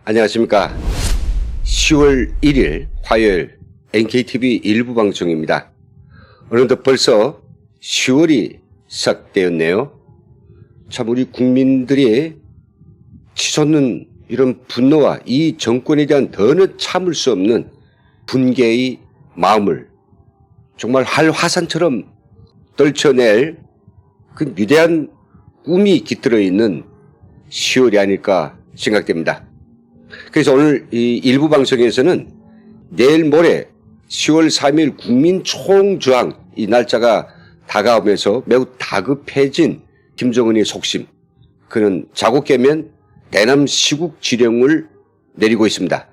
안녕하십니까. 10월 1일 화요일 NKTV 일부 방송입니다. 어느덧 벌써 10월이 시작되었네요. 참 우리 국민들이 치솟는 이런 분노와 이 정권에 대한 더는 참을 수 없는 분개의 마음을 정말 활화산처럼 떨쳐낼 그 위대한 꿈이 깃들어 있는 10월이 아닐까 생각됩니다. 그래서 오늘 이 일부 방송에서는 내일 모레 10월 3일 국민총저항 이 날짜가 다가오면서 매우 다급해진 김정은의 속심, 그는 자고 깨면 대남 시국 지령을 내리고 있습니다.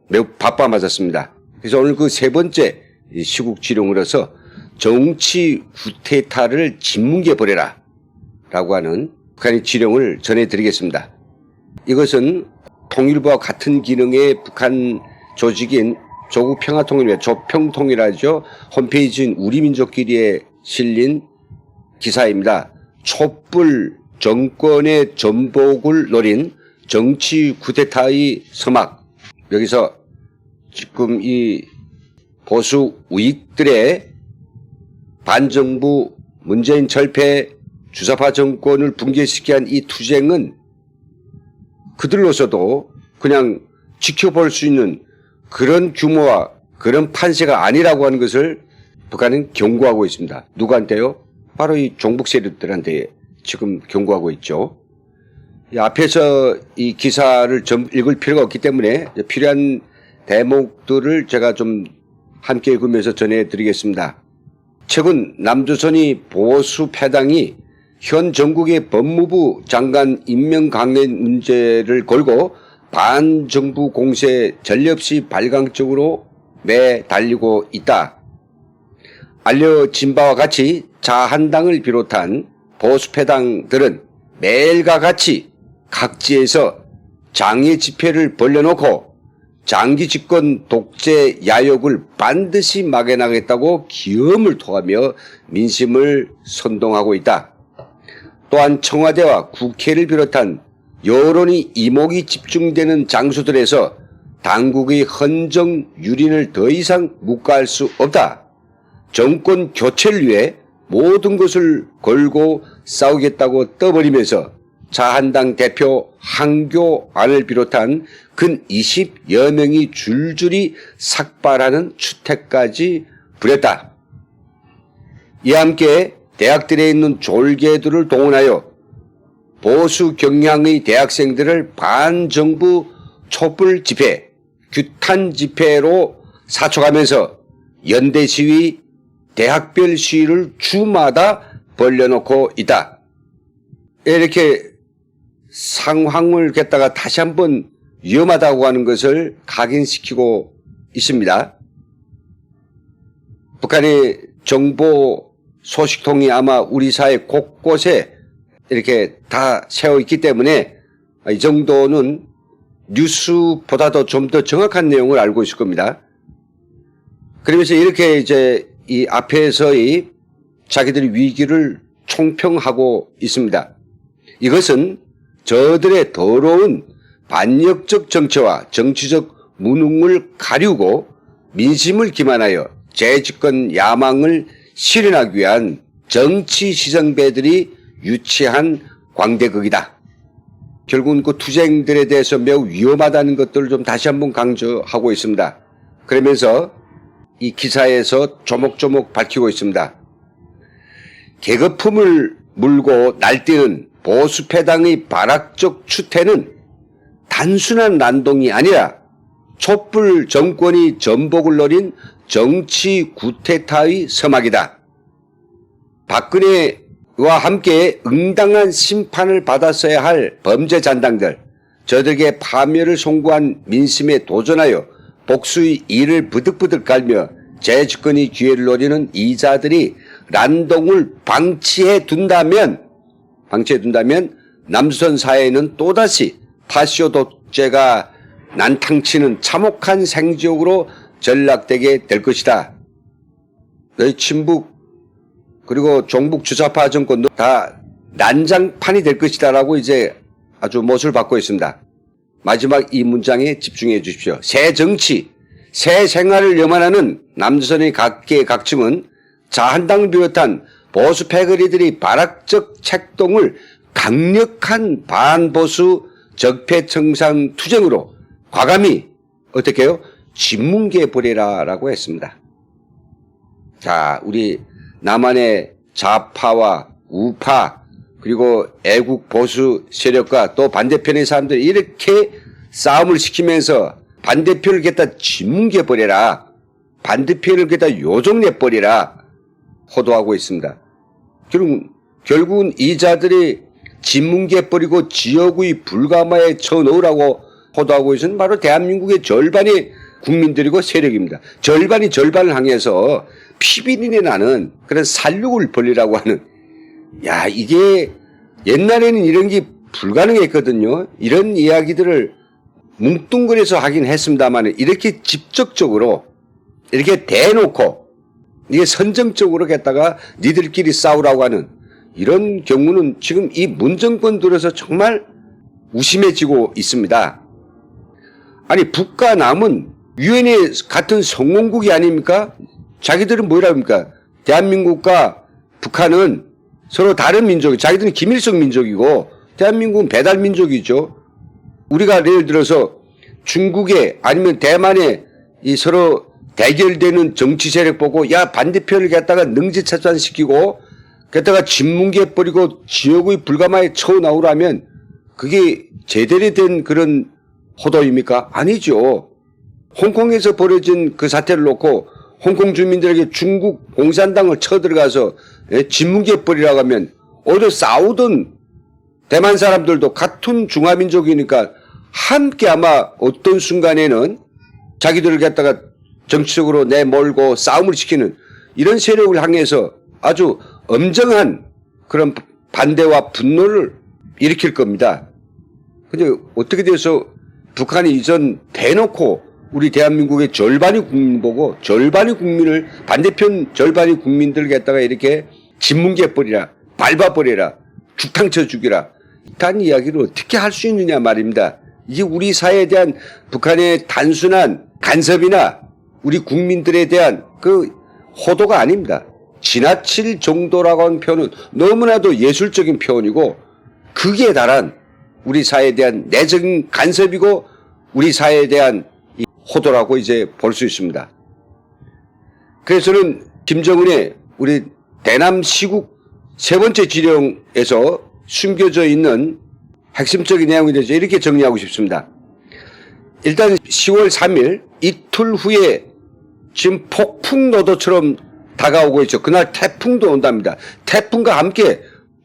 매우 바빠 맞았습니다. 그래서 오늘 그 세 번째 시국 지령으로서 정치 구테타를 진뭉개 버려라 라고 하는 북한의 지령을 전해드리겠습니다. 이것은 통일부와 같은 기능의 북한 조직인 조국평화통일회, 조평통일하죠. 홈페이지인 우리민족끼리에 실린 기사입니다. 촛불 정권의 전복을 노린 정치 쿠데타의 서막. 여기서 지금 이 보수 우익들의 반정부 문재인 철폐 주사파 정권을 붕괴시키게 한 이 투쟁은 그들로서도 그냥 지켜볼 수 있는 그런 규모와 그런 판세가 아니라고 하는 것을 북한은 경고하고 있습니다. 누구한테요? 바로 이 종북 세력들한테 지금 경고하고 있죠. 이 앞에서 이 기사를 좀 읽을 필요가 없기 때문에 필요한 대목들을 제가 좀 함께 읽으면서 전해드리겠습니다. 최근 남조선이 보수 패당이 현 전국의 법무부 장관 임명 강행 문제를 걸고 반정부 공세에 전례없이 발광적으로 매달리고 있다. 알려진 바와 같이 자한당을 비롯한 보수패당들은 매일과 같이 각지에서 장애 집회를 벌려놓고 장기 집권 독재 야욕을 반드시 막아나가겠다고 기염을 토하며 민심을 선동하고 있다. 또한 청와대와 국회를 비롯한 여론이 이목이 집중되는 장소들에서 당국의 헌정 유린을 더 이상 묵과할 수 없다. 정권 교체를 위해 모든 것을 걸고 싸우겠다고 떠버리면서 자한당 대표 황교안을 비롯한 근 20여 명이 줄줄이 삭발하는 추태까지 부렸다. 이와 함께 대학들에 있는 졸개들을 동원하여 보수 경향의 대학생들을 반정부 촛불 집회, 규탄 집회로 사촉하면서 연대 시위, 대학별 시위를 주마다 벌려놓고 있다. 이렇게 상황을 갖다가 다시 한번 위험하다고 하는 것을 각인시키고 있습니다. 북한의 정보 소식통이 아마 우리 사회 곳곳에 이렇게 다 세워 있기 때문에 이 정도는 뉴스보다도 좀 더 정확한 내용을 알고 있을 겁니다. 그러면서 이렇게 이제 이 앞에서의 자기들의 위기를 총평하고 있습니다. 이것은 저들의 더러운 반역적 정치와 정치적 무능을 가리우고 민심을 기만하여 재집권 야망을 실현하기 위한 정치 시정배들이 유치한 광대극이다. 결국은 그 투쟁들에 대해서 매우 위험하다는 것들을 좀 다시 한번 강조하고 있습니다. 그러면서 이 기사에서 조목조목 밝히고 있습니다. 계급품을 물고 날뛰는 보수패당의 발악적 추태는 단순한 난동이 아니라 촛불 정권이 전복을 노린 정치 구테타의 서막이다. 박근혜와 함께 응당한 심판을 받았어야 할 범죄 잔당들, 저들에게 파멸을 송구한 민심에 도전하여 복수의 이를 부득부득 갈며 재집권의 기회를 노리는 이자들이 난동을 방치해 둔다면 남조선 사회는 또다시 파시오 독재가 난탕치는 참혹한 생지옥으로 전락되게 될 것이다. 너희 친북 그리고 종북 주사파 정권도 다 난장판이 될 것이다 라고 이제 아주 못을 받고 있습니다. 마지막 이 문장에 집중해 주십시오. 새 정치, 새 생활을 염원하는 남조선의 각계 각층은 자한당을 비롯한 보수 패거리들이 발악적 책동을 강력한 반보수 적폐청산 투쟁으로 과감히 어떻게 해요? 진뭉개 버리라라고 했습니다. 자, 우리 남한의 좌파와 우파 그리고 애국 보수 세력과 또 반대편의 사람들이 이렇게 싸움을 시키면서 반대편을 갖다 짓뭉개 버려라. 반대편을 갖다 요정내 버리라. 호도하고 있습니다. 결국은 이 자들이 짓뭉개 버리고 지역의 불가마에 쳐넣으라고 호도하고 있는 바로 대한민국의 절반의 국민들이고 세력입니다. 절반이 절반을 향해서 피비린내 나는 그런 살육을 벌리라고 하는, 야, 이게 옛날에는 이런 게 불가능했거든요. 이런 이야기들을 뭉뚱그려서 하긴 했습니다만 이렇게 직접적으로 이렇게 대놓고 이게 선정적으로 갖다가 니들끼리 싸우라고 하는 이런 경우는 지금 이 문정권 들어서 정말 우심해지고 있습니다. 아니, 북과 남은 유엔의 같은 성원국이 아닙니까? 자기들은 뭐라 합니까? 대한민국과 북한은 서로 다른 민족, 자기들은 김일성 민족이고 대한민국은 배달 민족이죠. 우리가 예를 들어서 중국에 아니면 대만에 이 서로 대결되는 정치 세력 보고 야, 반대편을 갖다가 능지차산시키고 갖다가 짓뭉개 버리고 지역의 불가마에 쳐나오라면 그게 제대로 된 그런 호도입니까? 아니죠. 홍콩에서 벌어진 그 사태를 놓고 홍콩 주민들에게 중국 공산당을 쳐들어가서 짓뭉개 버리라고 하면 오히려 싸우던 대만 사람들도 같은 중화민족이니까 함께 아마 어떤 순간에는 자기들을 갖다가 정치적으로 내몰고 싸움을 시키는 이런 세력을 향해서 아주 엄정한 그런 반대와 분노를 일으킬 겁니다. 근데 어떻게 돼서 북한이 이전 대놓고 우리 대한민국의 절반이 국민 보고 절반이 국민을 반대편 절반이 국민들 갖다가 이렇게 짓뭉개 버리라, 밟아버리라, 죽탕쳐 죽이라 이딴 이야기를 어떻게 할 수 있느냐 말입니다. 이게 우리 사회에 대한 북한의 단순한 간섭이나 우리 국민들에 대한 그 호도가 아닙니다. 지나칠 정도라고 하는 표현은 너무나도 예술적인 표현이고 극에 달한 우리 사회에 대한 내적인 간섭이고 우리 사회에 대한 이 호도라고 이제 볼 수 있습니다. 그래서 저는 김정은의 우리 대남 시국 세 번째 지령에서 숨겨져 있는 핵심적인 내용에 대해서 이렇게 정리하고 싶습니다. 일단 10월 3일 이틀 후에 지금 폭풍노도처럼 다가오고 있죠. 그날 태풍도 온답니다. 태풍과 함께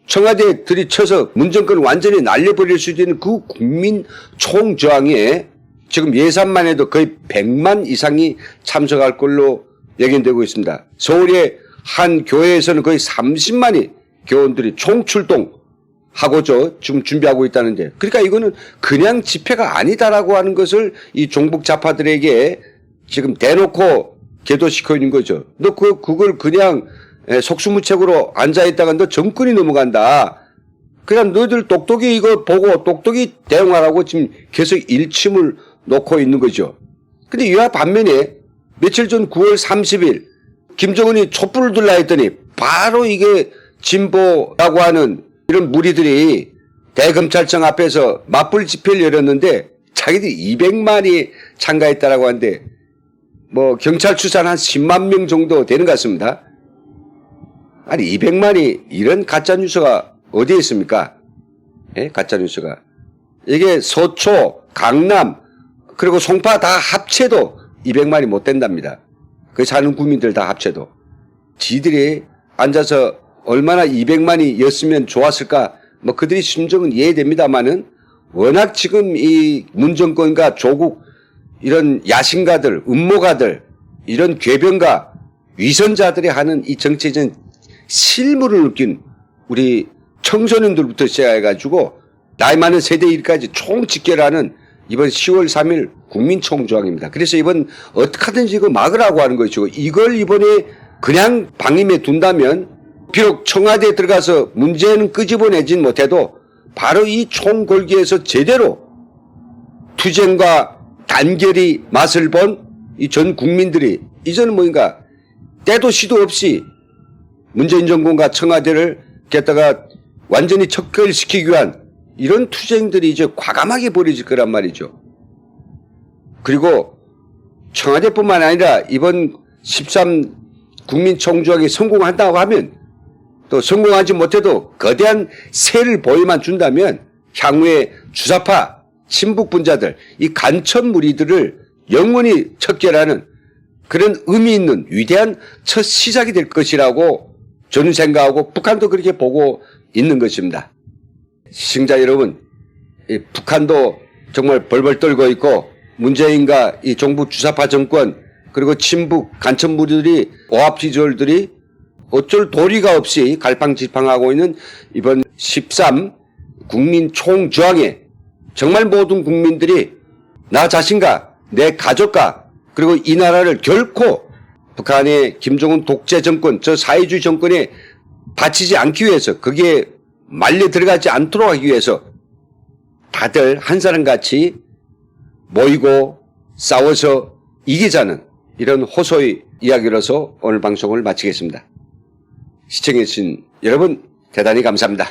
청와대에 들이쳐서 문정권을 완전히 날려버릴 수 있는 그 국민 총저항에 지금 예산만 해도 거의 100만 이상이 참석할 걸로 예견되고 있습니다. 서울의 한 교회에서는 거의 30만이 교원들이 총출동하고죠. 지금 준비하고 있다는데. 그러니까 이거는 그냥 집회가 아니다라고 하는 것을 이 종북 좌파들에게 지금 대놓고 계도시켜 있는 거죠. 너 그걸 그냥 속수무책으로 앉아있다가 너 정권이 넘어간다. 그냥 너희들 똑똑히 이거 보고 똑똑히 대응하라고 지금 계속 일침을 놓고 있는 거죠. 근데 이와 반면에 며칠 전 9월 30일 김정은이 촛불을 들라 했더니 바로 이게 진보라고 하는 이런 무리들이 대검찰청 앞에서 맞불 집회를 열었는데 자기들이 200만이 참가했다라고 하는데 뭐 경찰 추산 한 10만 명 정도 되는 것 같습니다. 아니 200만이 이런 가짜뉴스가 어디에 있습니까? 예? 가짜뉴스가. 이게 서초, 강남 그리고 송파 다 합쳐도 200만이 못 된답니다. 그 사는 국민들 다 합쳐도. 지들이 앉아서 얼마나 200만이 였으면 좋았을까 뭐 그들이 심정은 이해됩니다만은 워낙 지금 이 문정권과 조국 이런 야심가들, 음모가들, 이런 궤변가, 위선자들이 하는 이 정치적인 실무를 느낀 우리 청소년들부터 시작해가지고 나이 많은 세대 일까지 총집결하는 이번 10월 3일 국민총저항입니다. 그래서 이번 어떻게 하든지 이거 막으라고 하는 것이고 이걸 이번에 그냥 방임해 둔다면 비록 청와대에 들어가서 문제는 끄집어내진 못해도 바로 이 총궐기에서 제대로 투쟁과 단결이 맛을 본 이 전 국민들이 이제는 뭔가 때도 시도 없이 문재인 정권과 청와대를 갖다가 완전히 척결시키기 위한 이런 투쟁들이 이제 과감하게 벌어질 거란 말이죠. 그리고 청와대뿐만 아니라 이번 13 국민총조하기 성공한다고 하면 또 성공하지 못해도 거대한 세를 보여만 준다면 향후에 주사파 친북분자들 이 간첩 무리들을 영원히 척결하는 그런 의미 있는 위대한 첫 시작이 될 것이라고 저는 생각하고 북한도 그렇게 보고 있는 것입니다. 시청자 여러분, 이 북한도 정말 벌벌 떨고 있고 문재인과 이 정부 주사파 정권 그리고 친북 간첩 무리들이 오합지졸들이 어쩔 도리가 없이 갈팡질팡하고 있는 이번 13 국민 총저항에 정말 모든 국민들이 나 자신과 내 가족과 그리고 이 나라를 결코 북한의 김정은 독재 정권, 저 사회주의 정권에 바치지 않기 위해서 거기에 말려 들어가지 않도록 하기 위해서 다들 한 사람같이 모이고 싸워서 이기자는 이런 호소의 이야기로서 오늘 방송을 마치겠습니다. 시청해주신 여러분 대단히 감사합니다.